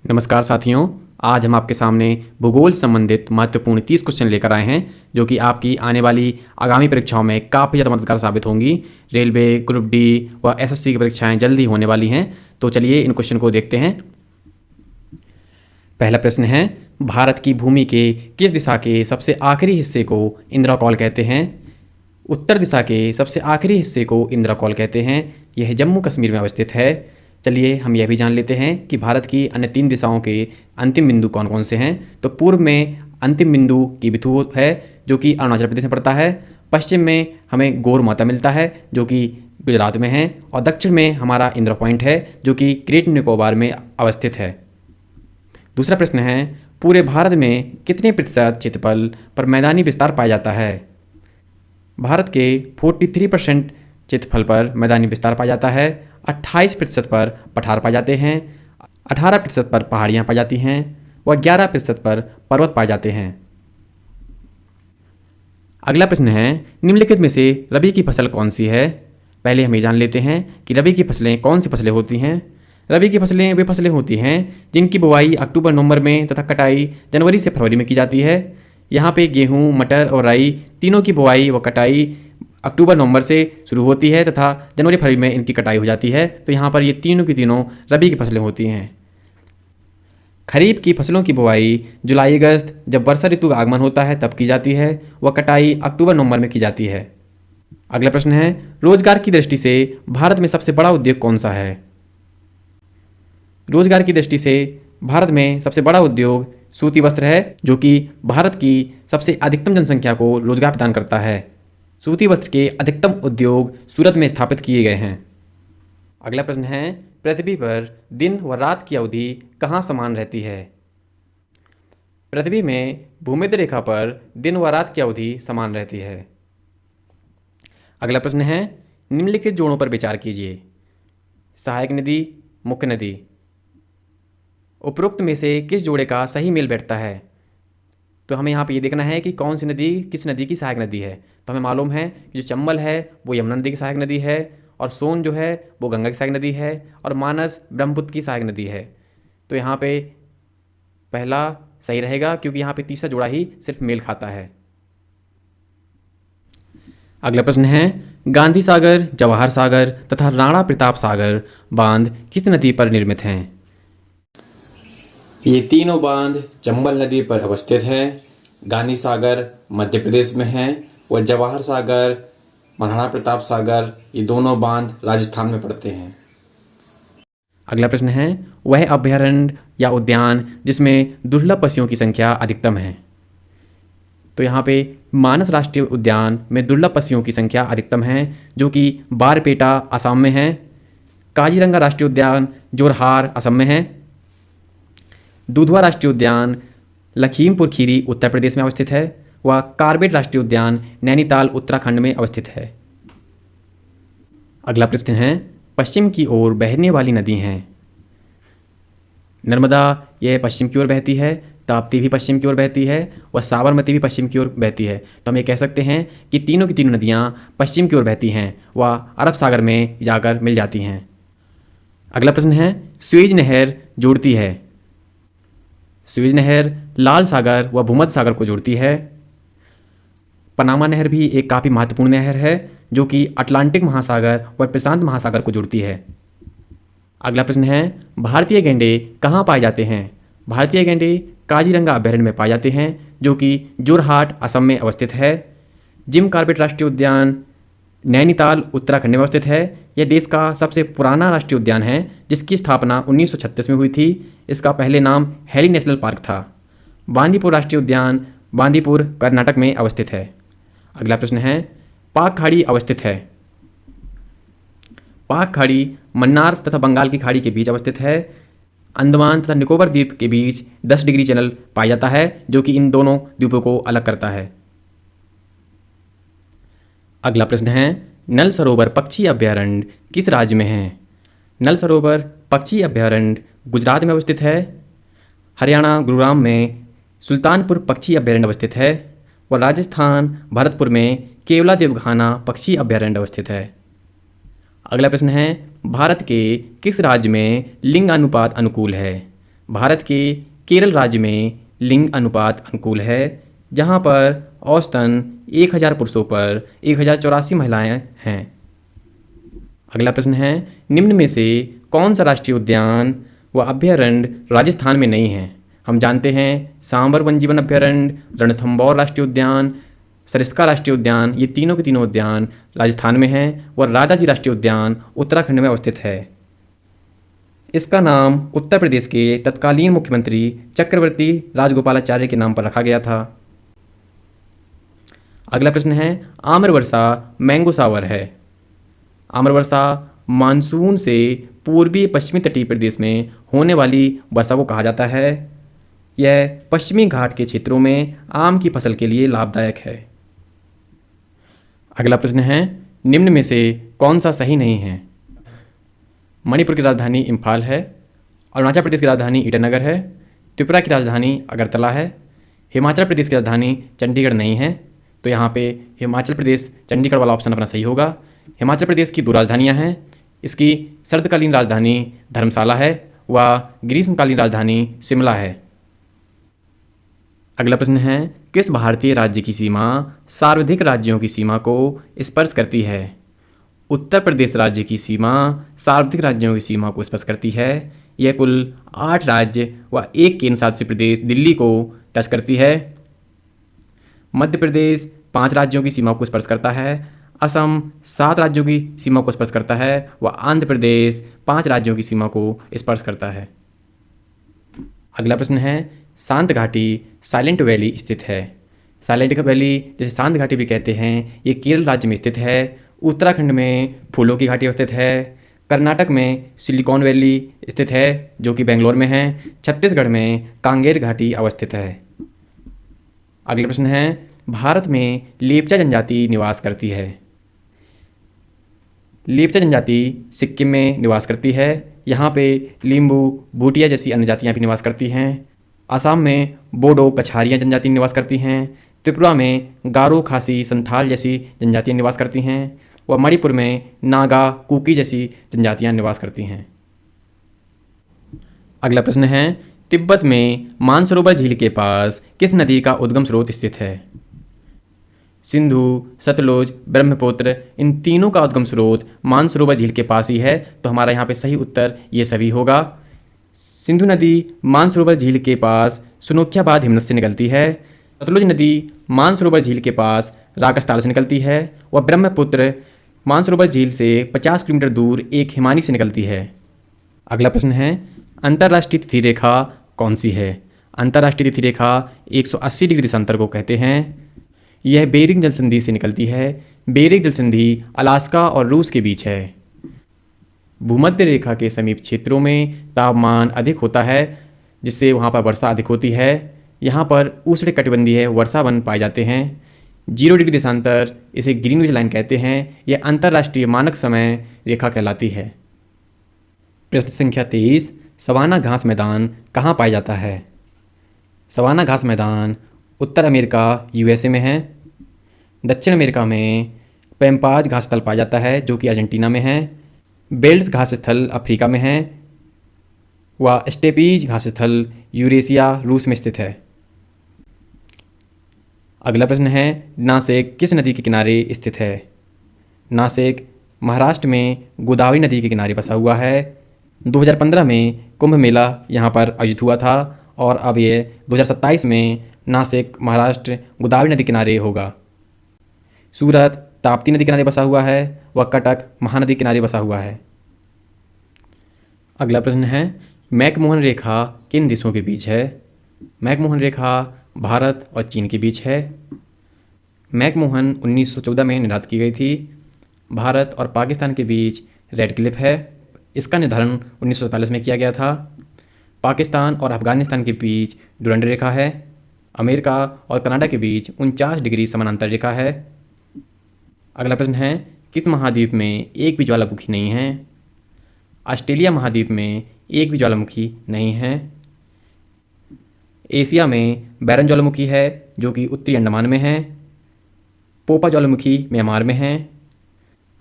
नमस्कार साथियों, आज हम आपके सामने भूगोल संबंधित महत्वपूर्ण 30 क्वेश्चन लेकर आए हैं जो कि आपकी आने वाली आगामी परीक्षाओं में काफ़ी ज़्यादा मददगार साबित होंगी। रेलवे, ग्रुप डी व एसएससी की परीक्षाएं जल्द ही होने वाली हैं, तो चलिए इन क्वेश्चन को देखते हैं। पहला प्रश्न है, भारत की भूमि के किस दिशा के सबसे आखिरी हिस्से को इंद्राकौल कहते हैं? उत्तर दिशा के सबसे आखिरी हिस्से को इंद्राकौल कहते हैं। यह जम्मू कश्मीर में अवस्थित है। चलिए हम यह भी जान लेते हैं कि भारत की अन्य 3 दिशाओं के अंतिम बिंदु कौन कौन से हैं। तो पूर्व में अंतिम बिंदु किबिथू है जो कि अरुणाचल प्रदेश में पड़ता है। पश्चिम में हमें गौर माता मिलता है जो कि गुजरात में है। और दक्षिण में हमारा इंदिरा पॉइंट है जो कि ग्रेट निकोबार में अवस्थित है। दूसरा प्रश्न है, पूरे भारत में कितने प्रतिशत क्षेत्रफल पर मैदानी विस्तार पाया जाता है? भारत के 43% क्षेत्रफल पर मैदानी विस्तार पाया जाता है। 28% पर पठार पाए जाते हैं, 18% पर पहाड़ियाँ पाई जाती हैं व 11% पर पर्वत पाए जाते हैं। अगला प्रश्न है, निम्नलिखित में से रबी की फसल कौन सी है? पहले हम ये जान लेते हैं कि रबी की फसलें कौन सी फसलें होती हैं। रबी की फसलें वे फसलें होती हैं जिनकी बुवाई अक्टूबर नवंबर में तथा कटाई जनवरी से फरवरी में की जाती है। यहाँ पे गेहूँ, मटर और राई तीनों की बुवाई व कटाई अक्टूबर नवंबर से शुरू होती है तथा जनवरी फरवरी में इनकी कटाई हो जाती है। तो यहाँ पर ये तीनों की तीनों रबी की फसलें होती हैं। खरीफ की फसलों की बुवाई जुलाई अगस्त जब वर्षा ऋतु का आगमन होता है तब की जाती है व कटाई अक्टूबर नवंबर में की जाती है। अगला प्रश्न है, रोजगार की दृष्टि से भारत में सबसे बड़ा उद्योग कौन सा है? रोजगार की दृष्टि से भारत में सबसे बड़ा उद्योग सूती वस्त्र है जो कि भारत की सबसे अधिकतम जनसंख्या को रोजगार प्रदान करता है। सूती वस्त्र के अधिकतम उद्योग सूरत में स्थापित किए गए हैं। अगला प्रश्न है, पृथ्वी पर दिन व रात की अवधि कहाँ समान रहती है? पृथ्वी में भूमध्य रेखा पर दिन व रात की अवधि समान रहती है। अगला प्रश्न है, निम्नलिखित जोड़ों पर विचार कीजिए। सहायक नदी, मुख्य नदी। उपरोक्त में से किस जोड़े का सही मेल बैठता है? तो हमें यहाँ पे ये देखना है कि कौन सी नदी किस नदी की सहायक नदी है। तो हमें मालूम है कि जो चंबल है वो यमुना नदी की सहायक नदी है और सोन जो है वो गंगा की सहायक नदी है और मानस ब्रह्मपुत्र की सहायक नदी है। तो यहाँ पे पहला सही रहेगा क्योंकि यहाँ पे तीसरा जोड़ा ही सिर्फ मेल खाता है। अगला प्रश्न है, गांधी सागर, जवाहर सागर तथा राणा प्रताप सागर बांध किस नदी पर निर्मित हैं? ये तीनों बांध चंबल नदी पर अवस्थित है। गांधी सागर मध्य प्रदेश में है और जवाहर सागर, महाराणा प्रताप सागर ये दोनों बांध राजस्थान में पड़ते हैं। अगला प्रश्न है, वह अभयारण्य या उद्यान जिसमें दुर्लभ पक्षियों की संख्या अधिकतम है? तो यहाँ पे मानस राष्ट्रीय उद्यान में दुर्लभ पक्षियों की संख्या अधिकतम है जो कि बारपेटा असम में है। काजीरंगा राष्ट्रीय उद्यान जोरहाट असम में है। दुधवा राष्ट्रीय उद्यान लखीमपुर खीरी उत्तर प्रदेश में अवस्थित है व कार्बेट राष्ट्रीय उद्यान नैनीताल उत्तराखंड में अवस्थित है। अगला प्रश्न है, पश्चिम की ओर बहने वाली नदी हैं। नर्मदा यह पश्चिम की ओर बहती है, ताप्ती भी पश्चिम की ओर बहती है व साबरमती भी पश्चिम की ओर बहती है। तो हम ये कह सकते हैं कि तीनों की तीनों नदियाँ पश्चिम की ओर बहती हैं व अरब सागर में जाकर मिल जाती हैं। अगला प्रश्न है, सुएज नहर जोड़ती है। सुएज नहर लाल सागर व भूमध्य सागर को जोड़ती है। पनामा नहर भी एक काफ़ी महत्वपूर्ण नहर है जो कि अटलांटिक महासागर व प्रशांत महासागर को जोड़ती है। अगला प्रश्न है, भारतीय गैंडे कहाँ पाए जाते हैं? भारतीय गैंडे काजीरंगा अभयारण्य में पाए जाते हैं जो कि जोरहाट असम में अवस्थित है। जिम कॉर्बेट राष्ट्रीय उद्यान नैनीताल उत्तराखंड में अवस्थित है। यह देश का सबसे पुराना राष्ट्रीय उद्यान है जिसकी स्थापना 1936 में हुई थी। इसका पहले नाम हैली नेशनल पार्क था। बांदीपुर राष्ट्रीय उद्यान बांदीपुर कर्नाटक में अवस्थित है। अगला प्रश्न है, पाक खाड़ी अवस्थित है। पाक खाड़ी मन्नार तथा बंगाल की खाड़ी के बीच अवस्थित है। अंडमान तथा निकोबार द्वीप के बीच 10 डिग्री चैनल पाया जाता है जो कि इन दोनों द्वीपों को अलग करता है। अगला प्रश्न है, नल सरोवर पक्षी अभयारण्य किस राज्य में है? नल सरोवर पक्षी अभयारण्य गुजरात में अवस्थित है। हरियाणा गुरुग्राम में सुल्तानपुर पक्षी अभयारण्य अवस्थित है और राजस्थान भरतपुर में केवला देवघाना पक्षी अभयारण्य अवस्थित है। अगला प्रश्न है, भारत के किस राज्य में लिंग अनुपात अनुकूल है? भारत के केरल राज्य में लिंग अनुपात अनुकूल है, जहाँ पर औसतन 1000 पुरुषों पर 1084 महिलाएं हैं। अगला प्रश्न है, निम्न में से कौन सा राष्ट्रीय उद्यान व अभयारण्य राजस्थान में नहीं है? हम जानते हैं सांबर वन जीवन अभयारण्य, रणथंभौर राष्ट्रीय उद्यान, सरिस्का राष्ट्रीय उद्यान, ये तीनों के तीनों उद्यान राजस्थान में हैं और राजाजी राष्ट्रीय उद्यान उत्तराखंड में अवस्थित है। इसका नाम उत्तर प्रदेश के तत्कालीन मुख्यमंत्री चक्रवर्ती राजगोपालाचार्य के नाम पर रखा गया था। अगला प्रश्न है, आम्रवर्षा मैंगो सावर है। आम्रवर्षा मानसून से पूर्वी पश्चिमी तटीय प्रदेश में होने वाली वर्षा को कहा जाता है। यह पश्चिमी घाट के क्षेत्रों में आम की फसल के लिए लाभदायक है। अगला प्रश्न है, निम्न में से कौन सा सही नहीं है? मणिपुर की राजधानी इम्फाल है, अरुणाचल प्रदेश की राजधानी ईटानगर है, त्रिपुरा की राजधानी अगरतला है, हिमाचल प्रदेश की राजधानी चंडीगढ़ नहीं है। तो यहाँ पे हिमाचल प्रदेश चंडीगढ़ वाला ऑप्शन अपना सही होगा। हिमाचल प्रदेश की 2 राजधानियाँ हैं। इसकी सर्दकालीन राजधानी धर्मशाला है व ग्रीष्मकालीन राजधानी शिमला है। अगला प्रश्न है, किस भारतीय राज्य की सीमा सार्वधिक राज्यों की सीमा को स्पर्श करती है? उत्तर प्रदेश राज्य की सीमा सार्वधिक राज्यों की सीमा को स्पर्श करती है। यह कुल 8 राज्य व 1 केंद्र शासित प्रदेश दिल्ली को टच करती है। मध्य प्रदेश 5 राज्यों की सीमा को स्पर्श करता है। असम 7 राज्यों की सीमा को स्पर्श करता है व आंध्र प्रदेश 5 राज्यों की सीमा को स्पर्श करता है। अगला प्रश्न है, शांत घाटी साइलेंट वैली स्थित है। साइलेंट वैली जिसे शांत घाटी भी कहते हैं, ये केरल राज्य में स्थित है। उत्तराखंड में फूलों की घाटी स्थित है। कर्नाटक में सिलिकॉन वैली स्थित है जो कि बेंगलोर में है। छत्तीसगढ़ में कांगेर घाटी अवस्थित है। अगला प्रश्न है, भारत में लेप्चा जनजाति निवास करती है। लेप्चा जनजाति सिक्किम में निवास करती है। यहाँ पे लिम्बू, भूटिया जैसी अन्य जातियाँ भी निवास करती हैं। असम में बोडो कछारिया जनजाति निवास करती हैं। त्रिपुरा में गारो, खासी, संथाल जैसी जनजातियाँ निवास करती हैं व मणिपुर में नागा, कुकी जैसी जनजातियाँ निवास करती हैं। अगला प्रश्न है, तिब्बत में मानसरोवर झील के पास किस नदी का उद्गम स्रोत स्थित है? सिंधु, सतलुज, ब्रह्मपुत्र, इन तीनों का उद्गम स्रोत मानसरोवर झील के पास ही है। तो हमारा यहाँ पे सही उत्तर ये सभी होगा। सिंधु नदी मानसरोवर झील के पास सुनोखियाबाद हिमनद से निकलती है। सतलुज नदी मानसरोवर झील के पास राकस्थाल से निकलती है व ब्रह्मपुत्र मानसरोवर झील से 50 किलोमीटर दूर एक हिमानी से निकलती है। अगला प्रश्न है, अंतर्राष्ट्रीय तिथि रेखा कौन सी है? अंतर्राष्ट्रीय तिथि रेखा 180 डिग्री देशांतर को कहते हैं। यह बेरिंग जल संधि से निकलती है। बेरिंग जल संधि अलास्का और रूस के बीच है। भूमध्य रेखा के समीप क्षेत्रों में तापमान अधिक होता है, जिससे वहाँ पर वर्षा अधिक होती है। यहाँ पर उष्णकटिबंधीय वर्षा वन पाए जाते हैं। 0 डिग्री देशांतर, इसे ग्रीनविच लाइन कहते हैं। यह अंतर्राष्ट्रीय मानक समय रेखा कहलाती है। प्रश्न संख्या 23, सवाना घास मैदान कहाँ पाया जाता है? सवाना घास मैदान उत्तर अमेरिका यूएसए में है। दक्षिण अमेरिका में पैम्पाज घास स्थल पाया जाता है जो कि अर्जेंटीना में है। बेल्ट्स घास स्थल अफ्रीका में है व स्टेपीज घास स्थल यूरेशिया रूस में स्थित है। अगला प्रश्न है, नासिक किस नदी के किनारे स्थित है? नासिक महाराष्ट्र में गोदावरी नदी के किनारे बसा हुआ है। 2015 में कुंभ मेला यहाँ पर आयोजित हुआ था और अब ये 2027 में नासिक महाराष्ट्र गोदावरी नदी किनारे होगा। सूरत ताप्ती नदी किनारे बसा हुआ है व कटक महानदी किनारे बसा हुआ है। अगला प्रश्न है, मैकमोहन रेखा किन देशों के बीच है? मैकमोहन रेखा भारत और चीन के बीच है। मैकमोहन 1914 में निर्धारित की गई थी। भारत और पाकिस्तान के बीच रेड क्लिफ है। इसका निर्धारण 1947 में किया गया था। पाकिस्तान और अफगानिस्तान के बीच डुरंड रेखा है। अमेरिका और कनाडा के बीच 49 डिग्री समानांतर रेखा है। अगला प्रश्न है, किस महाद्वीप में एक भी ज्वालामुखी नहीं है? ऑस्ट्रेलिया महाद्वीप में एक भी ज्वालामुखी नहीं है। एशिया में बैरन ज्वालामुखी है जो कि उत्तरी अंडमान में है। पोपा ज्वालामुखी म्यांमार में है।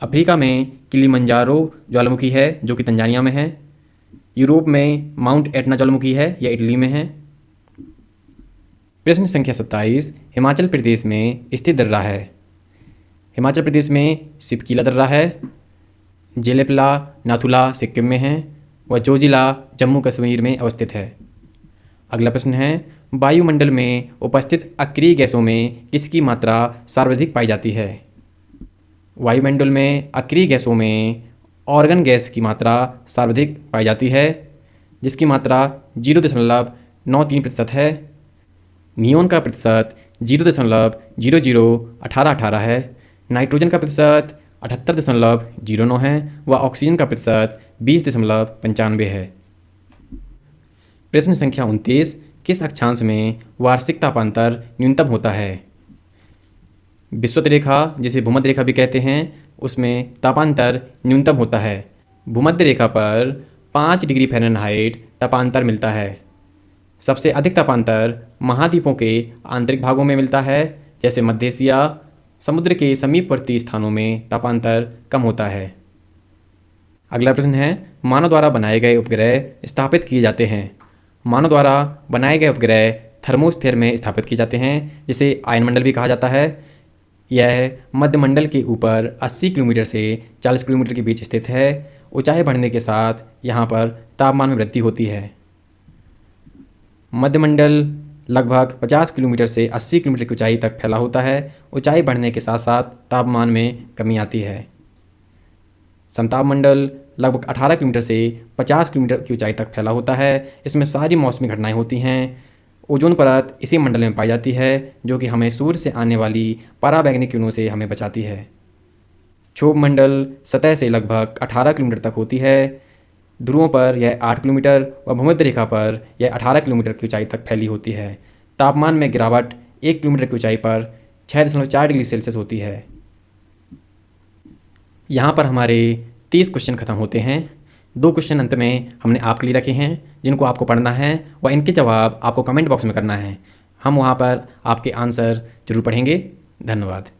अफ्रीका में किलिमंजारो ज्वालामुखी है जो कि तंजानिया में है। यूरोप में माउंट एटना ज्वालामुखी है, यह इटली में है। प्रश्न संख्या 27, हिमाचल प्रदेश में स्थित दर्रा है। हिमाचल प्रदेश में सिपकीला दर्रा है, जेलेपला नाथुला सिक्किम में है व जोजिला जम्मू कश्मीर में अवस्थित है। अगला प्रश्न है, वायुमंडल में उपस्थित अक्रिय गैसों में किसकी मात्रा सर्वाधिक पाई जाती है। वायुमंडल में अक्रिय गैसों में ऑर्गन गैस की मात्रा सर्वाधिक पाई जाती है, जिसकी मात्रा 0.93% है। नियोन का प्रतिशत 0.001818 है। नाइट्रोजन का प्रतिशत 78.09 है व ऑक्सीजन का प्रतिशत 20.95 है। प्रश्न संख्या 29, किस अक्षांश में वार्षिक तापांतर न्यूनतम होता है। विषुवत रेखा, जिसे भूमध्य रेखा भी कहते हैं, उसमें तापांतर न्यूनतम होता है। भूमध्य रेखा पर 5 डिग्री फ़ारेनहाइट तापांतर मिलता है। सबसे अधिक तापांतर महाद्वीपों के आंतरिक भागों में मिलता है, जैसे मध्य एशिया। समुद्र के समीपवर्ती स्थानों में तापांतर कम होता है। अगला प्रश्न है, मानव द्वारा बनाए गए उपग्रह स्थापित किए जाते हैं। मानव द्वारा बनाए गए उपग्रह थर्मोस्फीयर में स्थापित किए जाते हैं, जिसे आयनमंडल भी कहा जाता है। यह मध्यमंडल के ऊपर 80 किलोमीटर से 40 किलोमीटर के बीच स्थित है। ऊंचाई बढ़ने के साथ यहाँ पर तापमान में वृद्धि होती है। मध्यमंडल लगभग 50 किलोमीटर से 80 किलोमीटर की ऊंचाई तक फैला होता है। ऊंचाई बढ़ने के साथ साथ तापमान में कमी आती है। समताप मंडल लगभग 18 किलोमीटर से 50 किलोमीटर की ऊंचाई तक फैला होता है। इसमें सारी मौसमी घटनाएं होती हैं। ओजोन परत इसी मंडल में पाई जाती है, जो कि हमें सूर्य से आने वाली पराबैंगनी किरणों से हमें बचाती है। क्षोभ मंडल सतह से लगभग 18 किलोमीटर तक होती है। ध्रुवों पर यह 8 किलोमीटर व भूमध्य रेखा पर यह 18 किलोमीटर की ऊंचाई तक फैली होती है। तापमान में गिरावट 1 किलोमीटर की ऊंचाई पर 6.4 डिग्री सेल्सियस होती है। यहाँ पर हमारे 30 क्वेश्चन खत्म होते हैं। 2 क्वेश्चन अंत में हमने आपके लिए रखे हैं, जिनको आपको पढ़ना है व इनके जवाब आपको कमेंट बॉक्स में करना है। हम वहाँ पर आपके आंसर जरूर पढ़ेंगे। धन्यवाद।